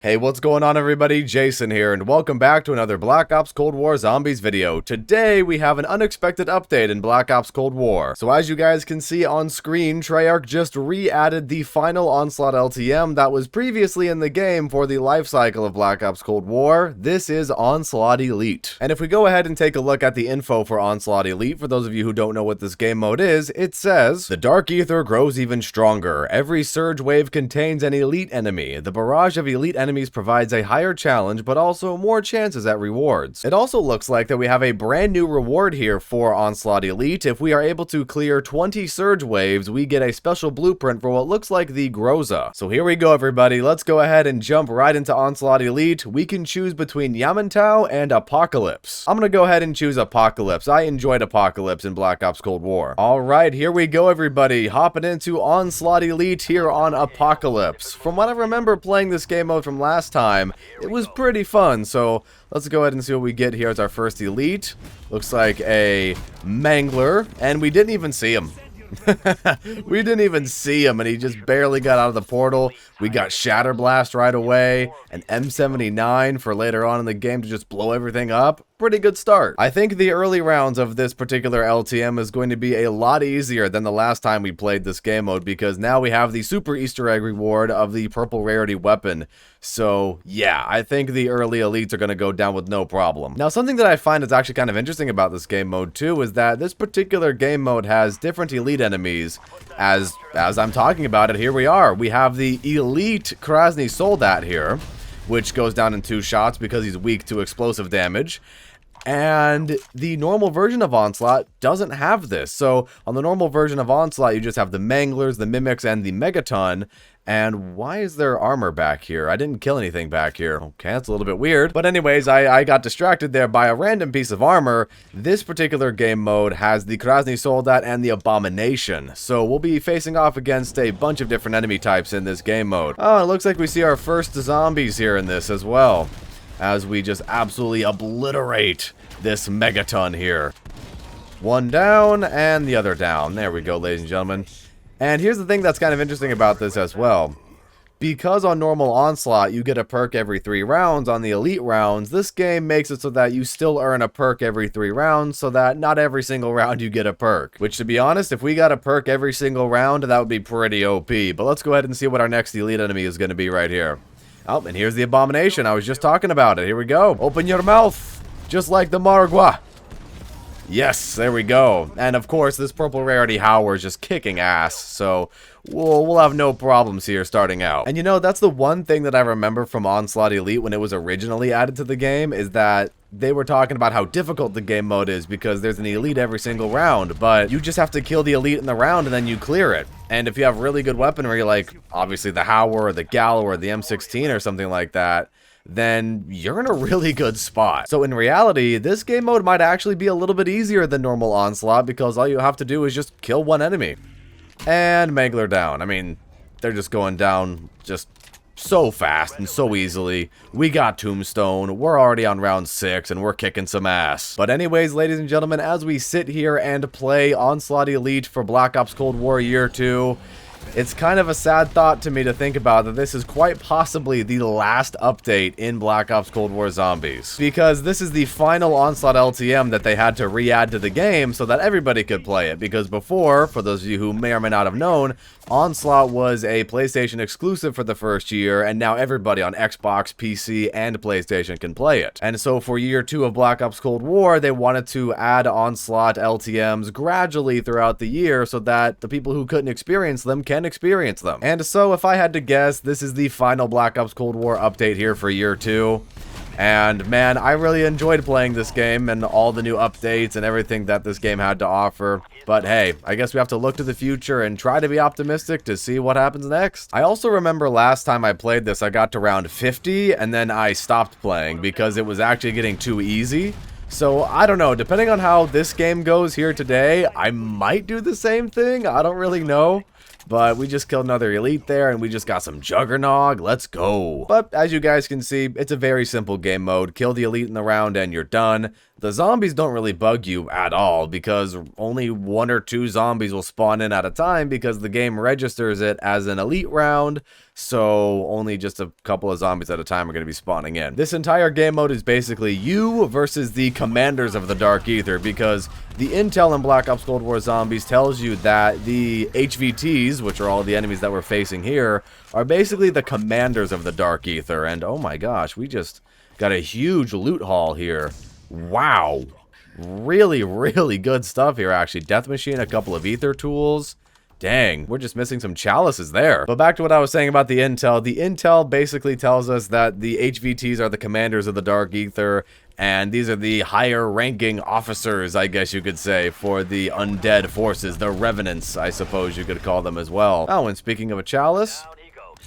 Hey, what's going on everybody? Jason here, and welcome back to another Black Ops Cold War Zombies video. Today, we have an unexpected update in Black Ops Cold War. So as you guys can see on screen, Treyarch just re-added the final Onslaught LTM that was previously in the game for the life cycle of Black Ops Cold War. This is Onslaught Elite. And if we go ahead and take a look at the info for Onslaught Elite, for those of you who don't know what this game mode is, it says, the Dark Aether grows even stronger. Every surge wave contains an elite enemy. The barrage of elite enemies provides a higher challenge, but also more chances at rewards. It also looks like that we have a brand new reward here for Onslaught Elite. If we are able to clear 20 surge waves, we get a special blueprint for what looks like the Groza. So here we go, everybody. Let's go ahead and jump right into Onslaught Elite. We can choose between Yamantau and Apocalypse. I'm gonna go ahead and choose Apocalypse. I enjoyed Apocalypse in Black Ops Cold War. Alright, here we go, everybody. Hopping into Onslaught Elite here on Apocalypse. From what I remember playing this game mode from last time, it was pretty fun, so let's go ahead and see what we get here as our first elite. Looks like a Mangler, and we didn't even see him. We didn't even see him, and he just barely got out of the portal. We got Shatter Blast right away, an M79 for later on in the game to just blow everything up. Pretty good start. I think the early rounds of this particular LTM is going to be a lot easier than the last time we played this game mode, because now we have the super Easter egg reward of the purple rarity weapon. So yeah, I think the early elites are going to go down with no problem. Now, something that I find is actually kind of interesting about this game mode too is that this particular game mode has different elite enemies. As I'm talking about it, here we are. We have the elite Krasny Soldat here, which goes down in 2 shots because he's weak to explosive damage. And the normal version of Onslaught doesn't have this. So on the normal version of Onslaught, you just have the Manglers, the Mimics, and the Megaton. And why is there armor back here? I didn't kill anything back here. Okay, that's a little bit weird. But anyways, I got distracted there by a random piece of armor. This particular game mode has the Krasny Soldat and the Abomination. So we'll be facing off against a bunch of different enemy types in this game mode. Oh, it looks like we see our first zombies here in this as well, as we just absolutely obliterate this Megaton here. One down, and the other down. There we go, ladies and gentlemen. And here's the thing that's kind of interesting about this as well. Because on normal Onslaught, you get a perk every 3 rounds, on the Elite rounds, this game makes it so that you still earn a perk every 3 rounds, so that not every single round you get a perk. Which, to be honest, if we got a perk every single round, that would be pretty OP. But let's go ahead and see what our next Elite enemy is going to be right here. Oh, and here's the Abomination. I was just talking about it. Here we go. Open your mouth, just like the Margwa. Yes, there we go. And of course, this purple rarity Howler is just kicking ass, so we'll have no problems here starting out. And you know, that's the one thing that I remember from Onslaught Elite when it was originally added to the game, is that they were talking about how difficult the game mode is because there's an elite every single round, but you just have to kill the elite in the round and then you clear it. And if you have really good weaponry, like obviously the Howler or the Gallo or the M16 or something like that, then you're in a really good spot. So in reality, this game mode might actually be a little bit easier than normal Onslaught, because all you have to do is just kill one enemy. And Mangler down. I mean, they're just going down just so fast and so easily. We got Tombstone, we're already on round 6, and we're kicking some ass. But anyways, ladies and gentlemen, as we sit here and play Onslaught Elite for Black Ops Cold War Year 2, it's kind of a sad thought to me to think about that this is quite possibly the last update in Black Ops Cold War Zombies, because this is the final Onslaught LTM that they had to re-add to the game so that everybody could play it, because before, for those of you who may or may not have known, Onslaught was a PlayStation exclusive for the first year, and now everybody on Xbox, PC, and PlayStation can play it. And so for year 2 of Black Ops Cold War, they wanted to add Onslaught LTMs gradually throughout the year so that the people who couldn't experience them can experience them. And so if I had to guess, this is the final Black Ops Cold War update here for year 2. And man, I really enjoyed playing this game and all the new updates and everything that this game had to offer. But hey, I guess we have to look to the future and try to be optimistic to see what happens next. I also remember last time I played this, I got to round 50 and then I stopped playing because it was actually getting too easy. So I don't know, depending on how this game goes here today, I might do the same thing. I don't really know. But we just killed another elite there, and we just got some Juggernog. Let's go. But as you guys can see, it's a very simple game mode. Kill the elite in the round, and you're done. The zombies don't really bug you at all because only 1 or 2 zombies will spawn in at a time because the game registers it as an elite round, so only just a couple of zombies at a time are going to be spawning in. This entire game mode is basically you versus the commanders of the Dark Aether, because the intel in Black Ops Cold War Zombies tells you that the HVTs, which are all the enemies that we're facing here, are basically the commanders of the Dark Aether. And oh my gosh, we just got a huge loot haul here. Wow. Really, really good stuff here, actually. Death Machine, a couple of Aether tools. Dang, we're just missing some chalices there. But back to what I was saying about the intel. The intel basically tells us that the HVTs are the commanders of the Dark Aether, and these are the higher ranking officers, I guess you could say, for the undead forces, the revenants, I suppose you could call them as well. Oh, and speaking of a chalice,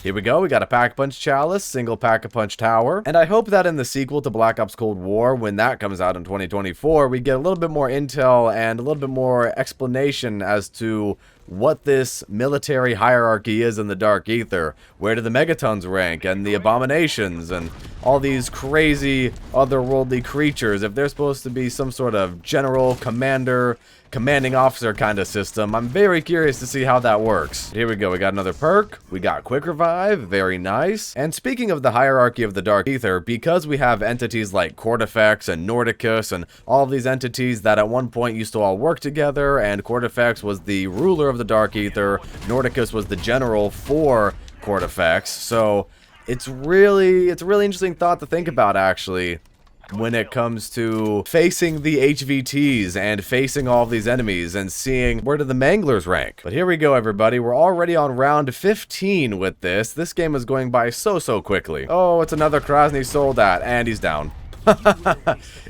here we go, we got a Pack-a-Punch Chalice, single Pack-a-Punch Tower, and I hope that in the sequel to Black Ops Cold War, when that comes out in 2024, we get a little bit more intel and a little bit more explanation as to what this military hierarchy is in the Dark Aether. Where do the Megatons rank, and the Abominations, and all these crazy otherworldly creatures, if they're supposed to be some sort of general, commander, commanding officer kind of system. I'm very curious to see how that works. Here we go, we got another perk, we got Quick Revive, very nice. And speaking of the hierarchy of the Dark Aether, because we have entities like Cortifex and Nordicus and all of these entities that at one point used to all work together, and Cortifex was the ruler of the Dark Aether, Nordicus was the general for Cortifex, so it's a really interesting thought to think about, actually, when it comes to facing the HVTs and facing all of these enemies and seeing where do the Manglers rank. But here we go, everybody. We're already on round 15 with this. This game is going by so quickly. Oh, it's another Krasny Soldat, and he's down.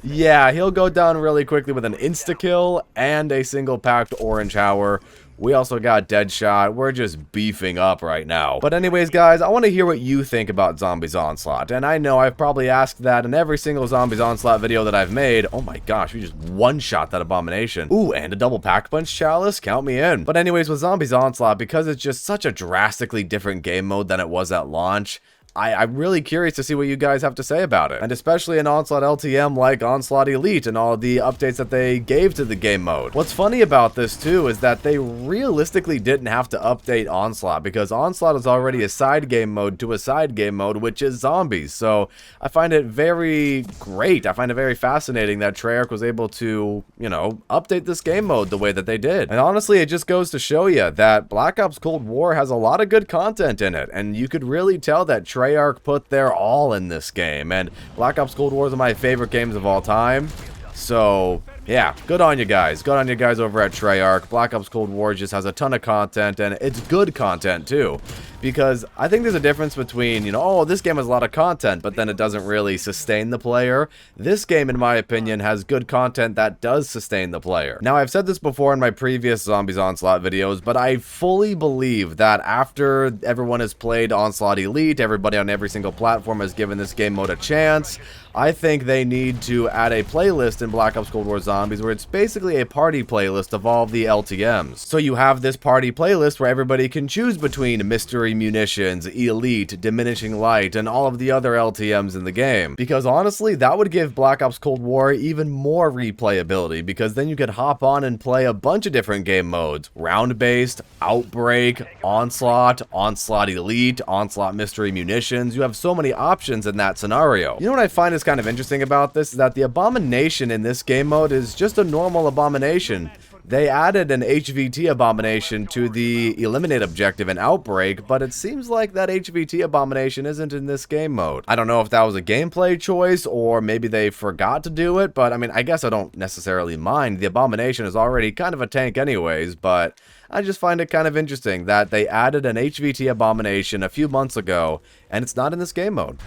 Yeah, he'll go down really quickly with an insta-kill and a single packed orange hour. We also got Deadshot. We're just beefing up right now. But anyways, guys, I want to hear what you think about Zombies Onslaught. And I know I've probably asked that in every single Zombies Onslaught video that I've made. Oh my gosh, we just one-shot that Abomination. Ooh, and a double Pack-a-Punch Chalice? Count me in. But anyways, with Zombies Onslaught, because it's just such a drastically different game mode than it was at launch, I'm really curious to see what you guys have to say about it. And especially an Onslaught LTM like Onslaught Elite and all the updates that they gave to the game mode. What's funny about this too is that they realistically didn't have to update Onslaught, because Onslaught is already a side game mode to a side game mode, which is zombies. So I find it very great. I find it very fascinating that Treyarch was able to, you know, update this game mode the way that they did. And honestly, it just goes to show you that Black Ops Cold War has a lot of good content in it. And you could really tell that Treyarch put their all in this game, and Black Ops Cold War is one of my favorite games of all time. So yeah, good on you guys. Good on you guys over at Treyarch. Black Ops Cold War just has a ton of content, and it's good content too. Because I think there's a difference between, you know, oh, this game has a lot of content, but then it doesn't really sustain the player. This game, in my opinion, has good content that does sustain the player. Now, I've said this before in my previous Zombies Onslaught videos, but I fully believe that after everyone has played Onslaught Elite, everybody on every single platform has given this game mode a chance, I think they need to add a playlist in Black Ops Cold War Zombies where it's basically a party playlist of all of the LTMs. So you have this party playlist where everybody can choose between Mystery Munitions, Elite, Diminishing Light, and all of the other LTMs in the game. Because honestly, that would give Black Ops Cold War even more replayability, because then you could hop on and play a bunch of different game modes. Round-based, Outbreak, Onslaught, Onslaught Elite, Onslaught Mystery Munitions. You have so many options in that scenario. You know what I find is kind of interesting about this is that the Abomination in this game mode is just a normal Abomination. They added an HVT Abomination to the Eliminate objective in Outbreak, but it seems like that HVT Abomination isn't in this game mode. I don't know if that was a gameplay choice, or maybe they forgot to do it, but I mean, I guess I don't necessarily mind. The Abomination is already kind of a tank anyways, but I just find it kind of interesting that they added an HVT Abomination a few months ago, and it's not in this game mode.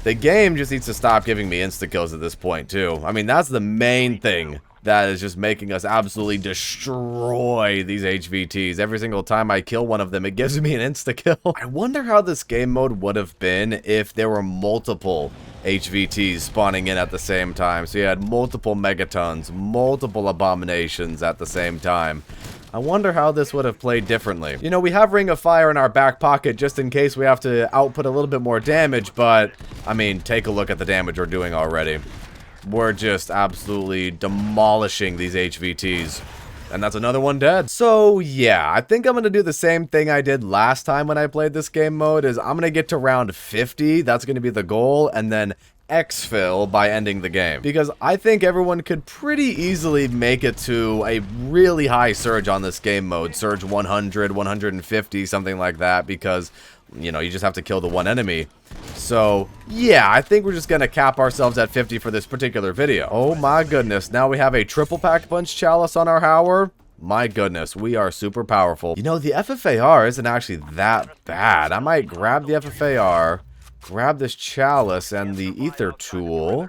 The game just needs to stop giving me insta-kills at this point, too. I mean, that's the main thing that is just making us absolutely destroy these HVTs. Every single time I kill one of them, it gives me an insta-kill. I wonder how this game mode would have been if there were multiple HVTs spawning in at the same time. So you had multiple Megatons, multiple Abominations at the same time. I wonder how this would have played differently. You know, we have Ring of Fire in our back pocket just in case we have to output a little bit more damage, but, I mean, take a look at the damage we're doing already. we're just absolutely demolishing these HVTs. And that's another one dead. So, yeah, I think I'm going to do the same thing I did last time when I played this game mode, is I'm going to get to round 50. That's going to be the goal. And then exfil by ending the game. Because I think everyone could pretty easily make it to a really high surge on this game mode. Surge 100, 150, something like that. Because, you know, you just have to kill the one enemy. So, yeah, I think we're just going to cap ourselves at 50 for this particular video. Oh my goodness, now we have a triple pack-punch chalice on our Howard. My goodness, we are super powerful. You know, the FFAR isn't actually that bad. I might grab the FFAR, grab this chalice and the Aether tool,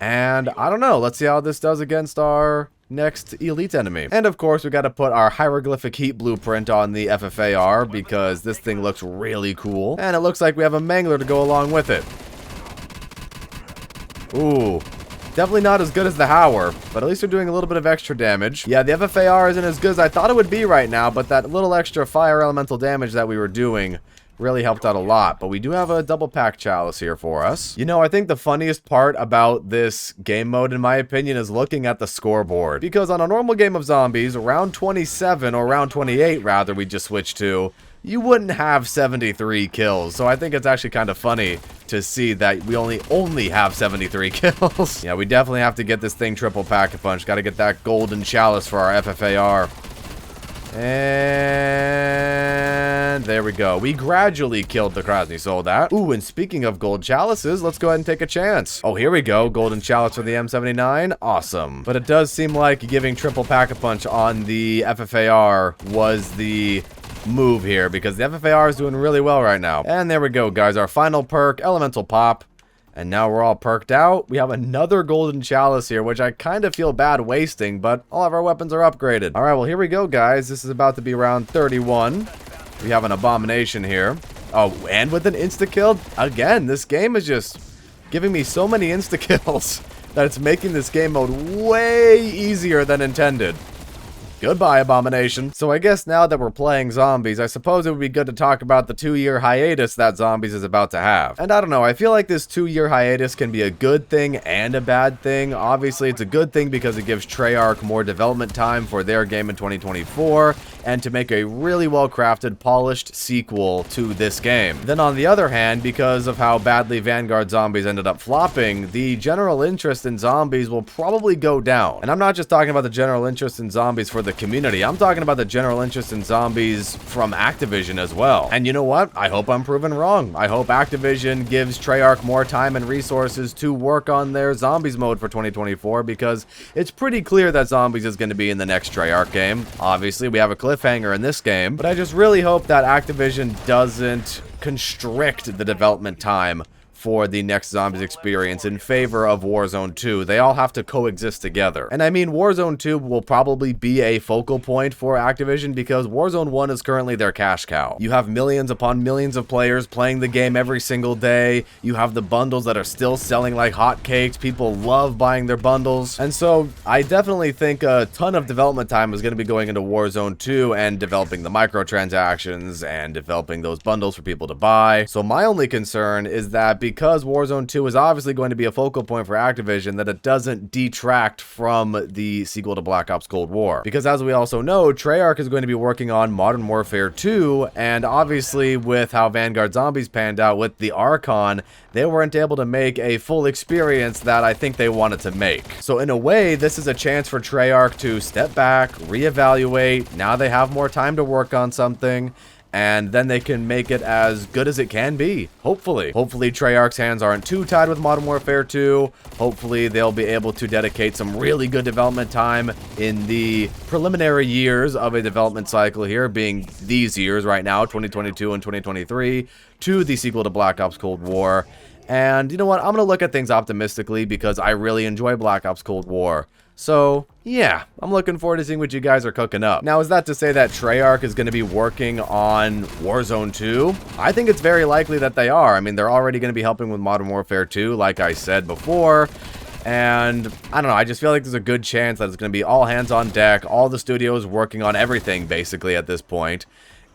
and I don't know, let's see how this does against our next elite enemy. And of course, we got to put our hieroglyphic heat blueprint on the FFAR because this thing looks really cool. And it looks like we have a mangler to go along with it. Ooh, definitely not as good as the Howler, but at least we're doing a little bit of extra damage. Yeah, the FFAR isn't as good as I thought it would be right now, but that little extra fire elemental damage that we were doing really helped out a lot. But we do have a double pack chalice here for us. You know, I think the funniest part about this game mode, in my opinion, is looking at the scoreboard. Because on a normal game of zombies, round 27, or round 28 rather, we just switched to, you wouldn't have 73 kills. So I think it's actually kind of funny to see that we only have 73 kills. Yeah, we definitely have to get this thing triple pack-a-punch. Got to get that golden chalice for our FFAR. And there we go. We gradually killed the Krasny Soldat. Ooh, and speaking of gold chalices, let's go ahead and take a chance. Oh, here we go. Golden chalice for the M79. Awesome. But it does seem like giving triple pack-a-punch on the FFAR was the move here, because the FFAR is doing really well right now. And there we go, guys. Our final perk, Elemental Pop. And now we're all perked out. We have another golden chalice here, which I kind of feel bad wasting, but all of our weapons are upgraded. All right, well, here we go, guys. This is about to be round 31. We have an abomination here. Oh, and with an insta-kill. Again, this game is just giving me so many insta-kills that it's making this game mode way easier than intended. Goodbye, Abomination. So I guess now that we're playing zombies, I suppose it would be good to talk about the 2-year hiatus that Zombies is about to have. And I don't know, I feel like this 2-year hiatus can be a good thing and a bad thing. Obviously, it's a good thing because it gives Treyarch more development time for their game in 2024, and to make a really well-crafted, polished sequel to this game. Then on the other hand, because of how badly Vanguard Zombies ended up flopping, the general interest in Zombies will probably go down. And I'm not just talking about the general interest in Zombies for the community, I'm talking about the general interest in Zombies from Activision as well. And you know what? I hope I'm proven wrong. I hope Activision gives Treyarch more time and resources to work on their Zombies mode for 2024, because it's pretty clear that Zombies is going to be in the next Treyarch game. Obviously, we have a cliffhanger in this game, but I just really hope that Activision doesn't constrict the development time for the next Zombies experience in favor of Warzone 2. They all have to coexist together. And I mean, Warzone 2 will probably be a focal point for Activision because Warzone 1 is currently their cash cow. You have millions upon millions of players playing the game every single day. You have the bundles that are still selling like hotcakes. People love buying their bundles. And so I definitely think a ton of development time is going to be going into Warzone 2 and developing the microtransactions and developing those bundles for people to buy. So my only concern is that because Warzone 2 is obviously going to be a focal point for Activision, that it doesn't detract from the sequel to Black Ops Cold War. Because as we also know, Treyarch is going to be working on Modern Warfare 2, and obviously with how Vanguard Zombies panned out with the Archon, they weren't able to make a full experience that I think they wanted to make. So in a way, this is a chance for Treyarch to step back, reevaluate. Now they have more time to work on something, and then they can make it as good as it can be, hopefully. Hopefully Treyarch's hands aren't too tied with Modern Warfare 2. Hopefully they'll be able to dedicate some really good development time in the preliminary years of a development cycle here, being these years right now, 2022 and 2023, to the sequel to Black Ops Cold War. And you know what? I'm going to look at things optimistically because I really enjoy Black Ops Cold War. So, yeah, I'm looking forward to seeing what you guys are cooking up. Now, is that to say that Treyarch is going to be working on Warzone 2? I think it's very likely that they are. I mean, they're already going to be helping with Modern Warfare 2, like I said before. And, I don't know, I just feel like there's a good chance that it's going to be all hands on deck, all the studios working on everything, basically, at this point.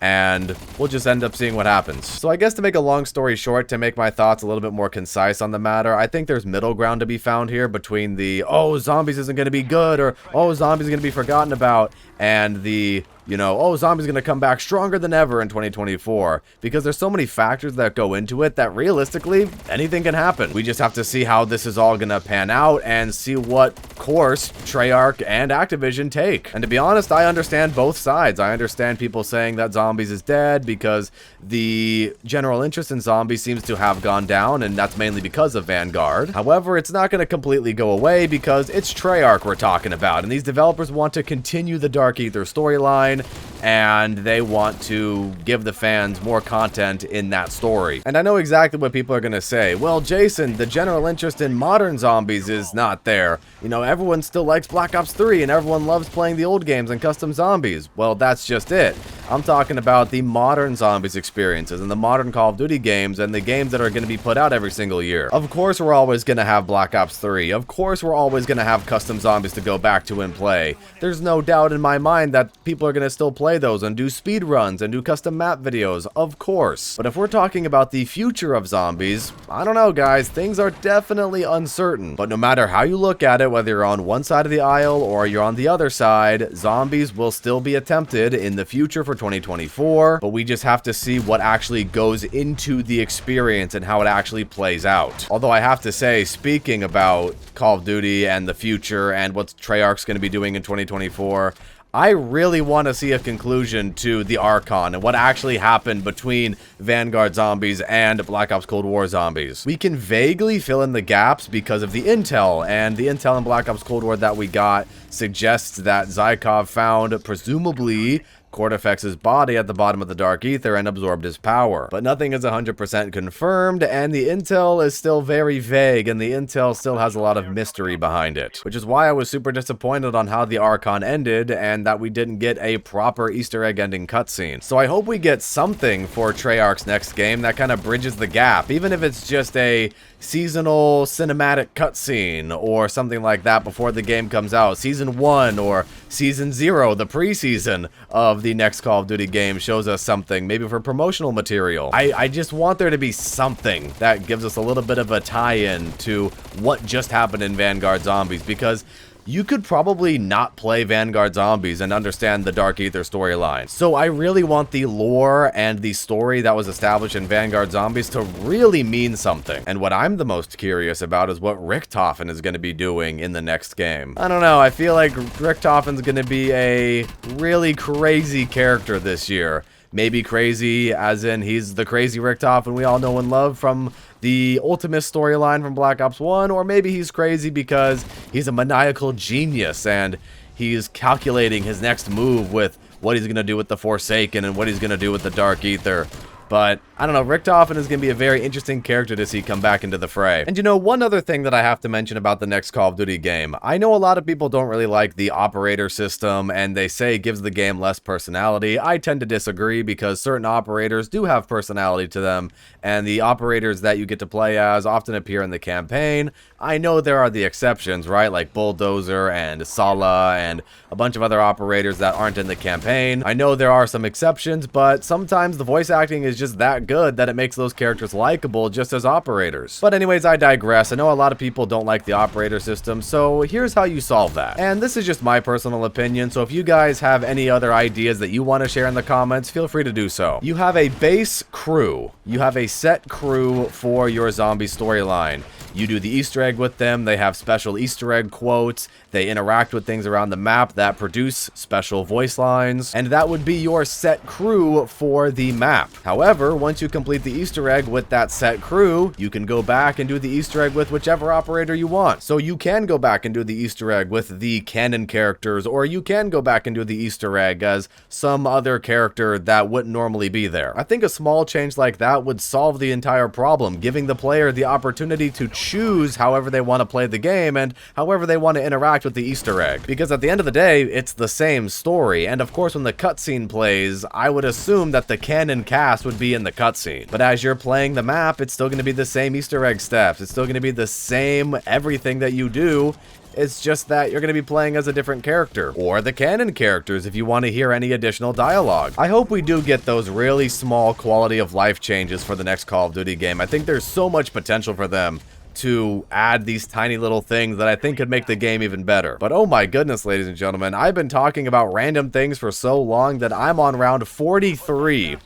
and we'll just end up seeing what happens. So I guess to make a long story short, to make my thoughts a little bit more concise on the matter, I think there's middle ground to be found here between the, oh, Zombies isn't going to be good, or, oh, Zombies is going to be forgotten about, and the, you know, oh, Zombies going to come back stronger than ever in 2024, because there's so many factors that go into it that realistically, anything can happen. We just have to see how this is all going to pan out and see what course Treyarch and Activision take. And to be honest, I understand both sides. I understand people saying that Zombies is dead because the general interest in Zombies seems to have gone down, and that's mainly because of Vanguard. However, it's not going to completely go away because it's Treyarch we're talking about, and these developers want to continue the Dark Aether storyline, and they want to give the fans more content in that story. And I know exactly what people are going to say. Well, Jason, the general interest in modern Zombies is not there. You know, everyone still likes Black Ops 3, and everyone loves playing the old games and custom Zombies. Well, that's just it. I'm talking about the modern Zombies experiences and the modern Call of Duty games and the games that are going to be put out every single year. Of course, we're always going to have Black Ops 3. Of course, we're always going to have custom Zombies to go back to and play. There's no doubt in my mind that people are going to still play those and do speed runs and do custom map videos, of course. But if we're talking about the future of Zombies, I don't know, guys. Things are definitely uncertain. But no matter how you look at it, whether you're on one side of the aisle or you're on the other side, Zombies will still be attempted in the future for 2024, but we just have to see what actually goes into the experience and how it actually plays out. Although I have to say, speaking about Call of Duty and the future and what Treyarch's going to be doing in 2024, I really want to see a conclusion to the Archon and what actually happened between Vanguard Zombies and Black Ops Cold War Zombies. We can vaguely fill in the gaps because of the intel, and the intel in Black Ops Cold War that we got suggests that Zykov found, presumably, Cortifex's body at the bottom of the Dark Aether and absorbed his power. But nothing is 100% confirmed, and the intel is still very vague, and the intel still has a lot of mystery behind it. Which is why I was super disappointed on how the Archon ended, and that we didn't get a proper Easter egg ending cutscene. So I hope we get something for Treyarch's next game that kind of bridges the gap, even if it's just a seasonal cinematic cutscene or something like that before the game comes out. Season 1 or Season 0, the preseason of the next Call of Duty game, shows us something, maybe for promotional material. I just want there to be something that gives us a little bit of a tie-in to what just happened in Vanguard Zombies, because you could probably not play Vanguard Zombies and understand the Dark Aether storyline. So I really want the lore and the story that was established in Vanguard Zombies to really mean something. And what I'm the most curious about is what Richtofen is going to be doing in the next game. I don't know, I feel like Richtofen's going to be a really crazy character this year. Maybe crazy as in he's the crazy Richtofen we all know and love from the Ultimate storyline from Black Ops 1, or maybe he's crazy because he's a maniacal genius and he's calculating his next move with what he's going to do with the Forsaken and what he's going to do with the Dark Aether. But, I don't know, Richtofen is going to be a very interesting character to see come back into the fray. And you know, one other thing that I have to mention about the next Call of Duty game. I know a lot of people don't really like the operator system, and they say it gives the game less personality. I tend to disagree because certain operators do have personality to them, and the operators that you get to play as often appear in the campaign. I know there are the exceptions, right? Like Bulldozer and Sala and a bunch of other operators that aren't in the campaign. I know there are some exceptions, but sometimes the voice acting is just that good that it makes those characters likable just as operators. But anyways, I digress. I know a lot of people don't like the operator system, so here's how you solve that. And this is just my personal opinion, so if you guys have any other ideas that you want to share in the comments, feel free to do so. You have a base crew. You have a set crew for your zombie storyline. You do the Easter egg with them, they have special Easter egg quotes, they interact with things around the map that produce special voice lines, and that would be your set crew for the map. However, once you complete the Easter egg with that set crew, you can go back and do the Easter egg with whichever operator you want. So you can go back and do the Easter egg with the canon characters, or you can go back and do the Easter egg as some other character that wouldn't normally be there. I think a small change like that would solve the entire problem, giving the player the opportunity to choose however they want to play the game and however they want to interact with the Easter egg. Because at the end of the day, it's the same story, and of course when the cutscene plays, I would assume that the canon cast would be in the cutscene. But as you're playing the map, it's still going to be the same Easter egg steps. It's still going to be the same everything that you do. It's just that you're going to be playing as a different character, or the canon characters if you want to hear any additional dialogue. I hope we do get those really small quality of life changes for the next Call of Duty game. I think there's so much potential for them to add these tiny little things that I think could make the game even better. But oh my goodness, ladies and gentlemen, I've been talking about random things for so long that I'm on round 43.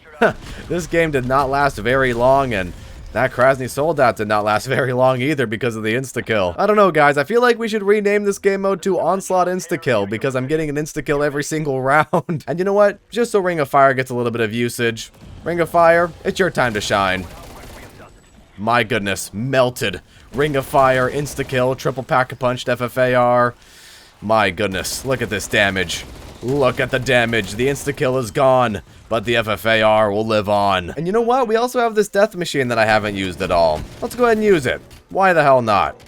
This game did not last very long, and that Krasny Soldat did not last very long either because of the insta-kill. I don't know, guys. I feel like we should rename this game mode to Onslaught Insta-Kill because I'm getting an insta-kill every single round. And you know what? Just so Ring of Fire gets a little bit of usage. Ring of Fire, it's your time to shine. My goodness, melted. Ring of Fire, insta-kill, triple pack-a-punched FFAR. My goodness, look at this damage. Look at the damage. The insta-kill is gone, but the FFAR will live on. And you know what? We also have this death machine that I haven't used at all. Let's go ahead and use it. Why the hell not?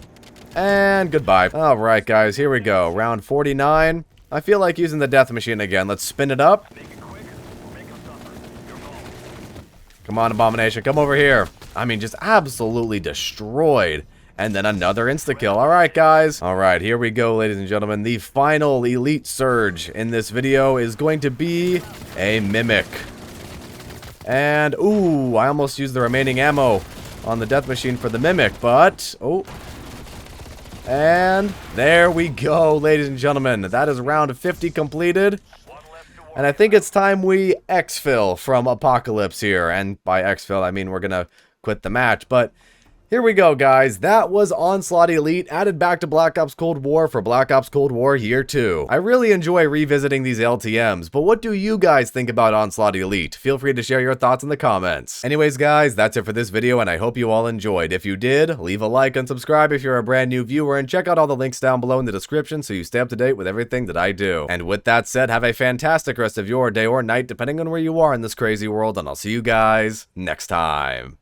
And goodbye. Alright, guys, here we go. Round 49. I feel like using the death machine again. Let's spin it up. Come on, Abomination. Come over here. I mean, just absolutely destroyed. And then another insta-kill. Alright, guys. Alright, here we go, ladies and gentlemen. The final elite surge in this video is going to be a Mimic. And, ooh, I almost used the remaining ammo on the death machine for the Mimic, but, oh. And there we go, ladies and gentlemen. That is round 50 completed. And I think it's time we exfil from Apocalypse here. And by exfil, I mean we're gonna quit the match, but here we go, guys. That was Onslaught Elite, added back to Black Ops Cold War for Black Ops Cold War Year 2. I really enjoy revisiting these LTMs, but what do you guys think about Onslaught Elite? Feel free to share your thoughts in the comments. Anyways, guys, that's it for this video, and I hope you all enjoyed. If you did, leave a like and subscribe if you're a brand new viewer, and check out all the links down below in the description so you stay up to date with everything that I do. And with that said, have a fantastic rest of your day or night, depending on where you are in this crazy world, and I'll see you guys next time.